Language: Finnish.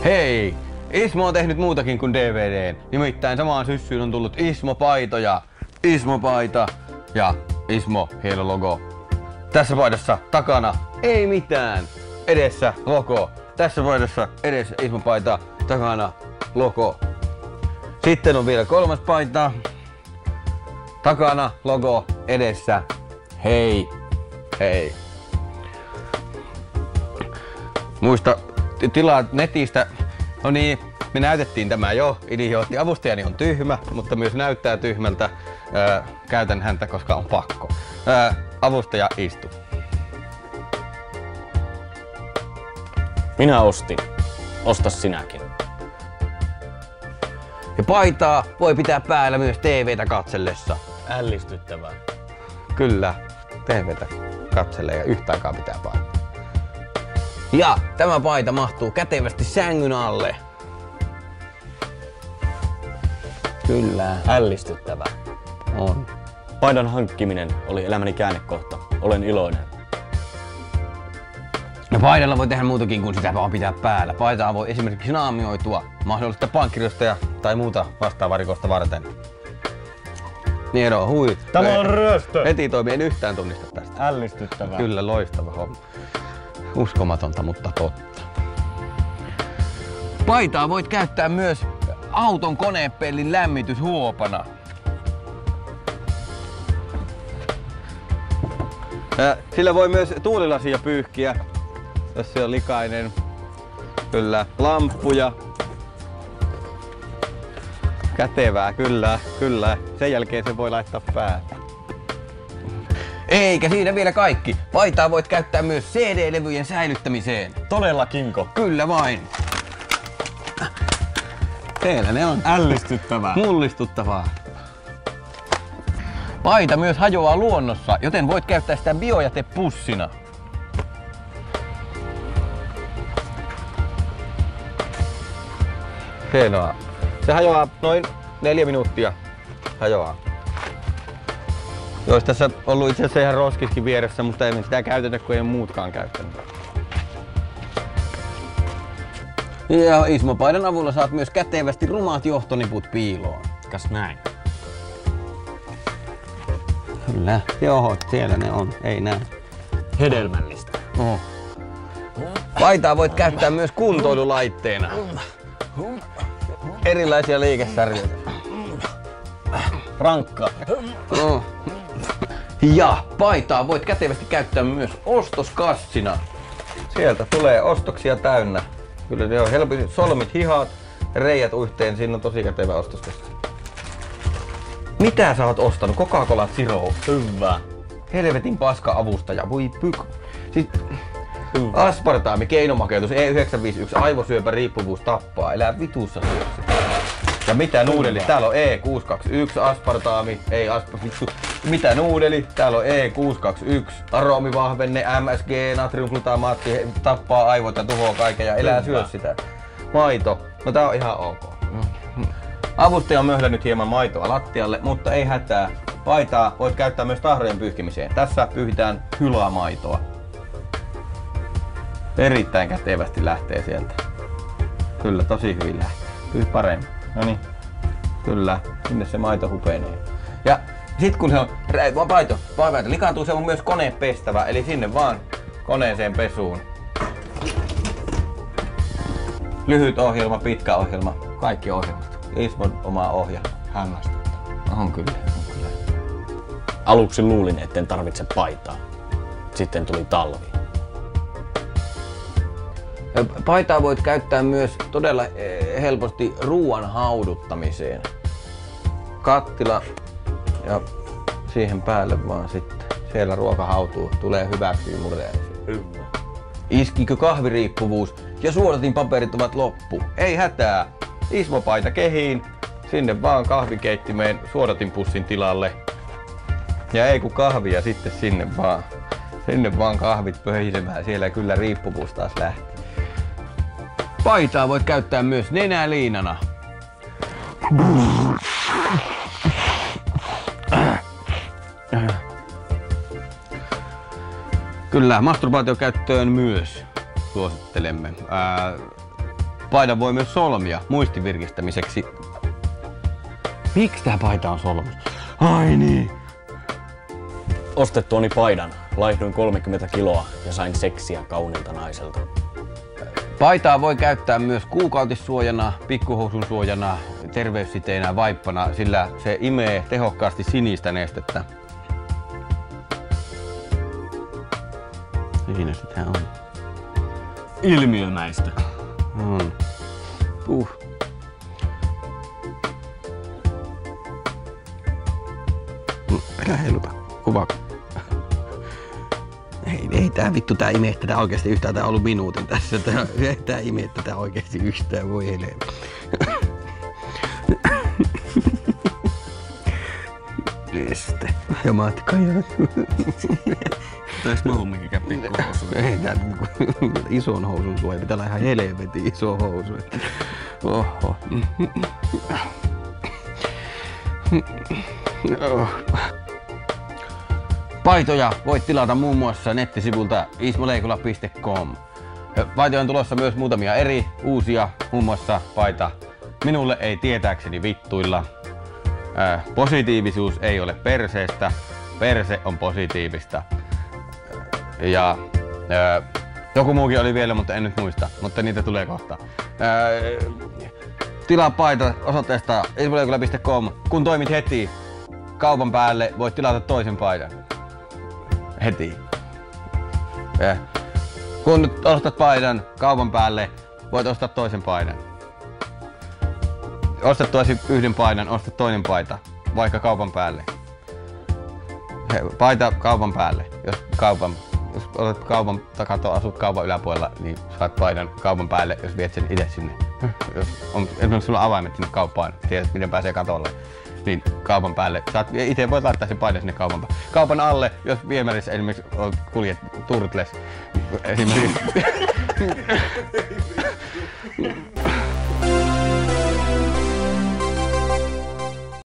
Hei! Ismo on tehnyt muutakin kuin DVDn. Nimittäin samaan syssyyn on tullut Ismo-paitoja. Ismo-paita ja Ismo hieno logo. Tässä paidassa takana ei mitään. Edessä logo. Tässä paidassa edessä Ismo-paita, takana logo. Sitten on vielä kolmas paita. Takana logo, edessä hei. Hei. Muista tilaa netistä. No niin, me näytettiin tämä jo. Idiootti. Avustajani on tyhmä, mutta myös näyttää tyhmältä. Käytän häntä, koska on pakko. Avustaja istu. Minä ostin. Osta sinäkin. Ja paitaa voi pitää päällä myös TVtä katsellessa. Ällistyttävää. Kyllä, TVtä katselee ja yhtä aikaa pitää paitaa. Ja tämä paita mahtuu kätevästi sängyn alle. Kyllä. Ällistyttävää. On. Paidan hankkiminen oli elämäni käännekohta. Olen iloinen. No paidalla voi tehdä muutakin kuin sitä vaan pitää päällä. Paitaa voi esimerkiksi naamioitua mahdollista pankkirjoista tai muuta vastaavaa rikosta varten. Niin hui. Tämä on ryöstö! Heti toimii, en yhtään tunnista tästä. Ällistyttävää. Kyllä, loistava homma. Uskomatonta, mutta totta. Paitaa voit käyttää myös auton konepellin lämmityshuopana. Sillä voi myös tuulilasia pyyhkiä, jos se on likainen. Kyllä, lamppuja. Kätevää, kyllä, kyllä. Sen jälkeen se voi laittaa päälle. Eikä siinä vielä kaikki. Paitaa voit käyttää myös CD-levyjen säilyttämiseen. Todellakinko? Kyllä vain. Teillä ne on. Ällistyttävää. Mullistuttavaa. Paita myös hajoaa luonnossa, joten voit käyttää sitä biojätepussina. Hienoa. Se hajoaa noin 4 minuuttia. Hajoaa. Olisi tässä ollut itse asiassa ihan roskiskin vieressä, mutta ei sitä käytetä, kun ei muutkaan käyttänyt. Ja Ismo-paidan avulla saat myös kätevästi rumaat johtoniput piiloon. Kas näin. Kyllä. Joo, siellä ne on. Ei näy. Hedelmällistä. Oho. Paitaa voit käyttää myös kuntoilulaitteena. Erilaisia liikesarjoja. Rankka. No. Ja paitaa voit kätevästi käyttää myös ostoskassina. Sieltä tulee ostoksia täynnä. Kyllä ne on helposti. Solmit, hihat, reijät yhteen. Siinä on tosi kätevä ostoskassi. Mitä sä oot ostanut? Coca-Cola Zero. Hyvä. Helvetin paska avustaja. Voi pyk. Siis aspartaami, keinomakeutus, E951, aivosyöpä, riippuvuus tappaa. Elää vitussa syössä. Ja mitä nuudeli? Täällä on E621, aspartaami, ei vittu. Mitä nuudeli? Täällä on E621, aromivahvenne, MSG, natriumglutamaatti, tappaa aivot ja tuhoaa kaiken ja elää syö sitä. Maito, no tää on ihan ok. Avustaja on möhlännyt hieman maitoa lattialle, mutta ei hätää. Paitaa voit käyttää myös tahrojen pyyhkimiseen. Tässä pyyhitään hylamaitoa. Erittäin kätevästi lähtee sieltä. Kyllä, tosi hyvin lähtee. Pyyh paremmin. Noniin. Kyllä, sinne se maito hupenee. Ja sit kun se on paito likaantuu, se on myös konepestävä, eli sinne vaan koneeseen pesuun. Lyhyt ohjelma, pitkä ohjelma, kaikki ohjelmat. Ismon oma ohjelma. Hämmästyttä. On kyllä, on kyllä. Aluksi luulin, etten tarvitse paitaa. Sitten tuli talvi. Paitaa voit käyttää myös todella helposti ruoan hauduttamiseen. Kattila ja siihen päälle vaan sitten. Siellä ruoka hautuu, tulee hyväksi mureen. Hyvä. Iskikö kahviriippuvuus ja suodatinpaperit ovat loppu? Ei hätää. Ismo-paita kehiin, sinne vaan kahvikeittimeen suodatinpussin tilalle. Ja ei kun kahvia sitten sinne vaan kahvit pöhisemään. Siellä kyllä riippuvuus taas lähti. Paitaa voit käyttää myös nenäliinana. Kyllä, masturbaatiokäyttöön myös suosittelemme. Paidan voi myös solmia muistin virkistämiseksi. Miksi tää paita on solmus? Ai niin. Ostettuani paidan laihduin 30 kiloa ja sain seksiä kauniilta naiselta. Paitaa voi käyttää myös kuukautissuojana, pikkuhousun suojana, terveyssiteenä, vaippana, sillä se imee tehokkaasti sinistä nestettä. Siinä sitä on. Ilmiömäistä. Älä heiluta. Kuva. Ei tää vittu tää imee tätä oikeesti yhtään. Tää on ollut minuutin tässä. Tää imee tätä oikeesti yhtään. Voi helvetti. Neste. Ja matka Täis mä oon mikään pikkuhousu. Ei tää ison housun suoja. Pitää olla ihan helvetin iso housu. Oho. Paitoja voit tilata muun muassa nettisivulta ismoleikola.com. Paitoja on tulossa myös muutamia eri uusia, muun muassa paita Minulle ei tietääkseni vittuilla. Positiivisuus ei ole perseestä, perse on positiivista. Ja joku muukin oli vielä, mutta en nyt muista, mutta niitä tulee kohta. Tilaa paita osoitteesta ismoleikola.com. Kun toimit heti kaupan päälle, voit tilata toisen paidan. Heti. Kun nyt ostat paidan kaupan päälle, voit ostaa toisen paidan. Ostettuasi yhden paidan, ostat toinen paita, vaikka kaupan päälle. Paita kaupan päälle. Jos olet kaupan takato, asut kaupan yläpuolella, niin saat paidan kaupan päälle, jos viet sen itse sinne. Jos on esimerkiksi sulla avaimet sinne kauppaan, tiedät miten pääsee katolle, niin kaupan päälle. Saat itse voit laittaa sen paidan sinne kaupan päälle. Kaupan alle, jos viemärissä esimerkiksi kuljet turtles. Esimerkiksi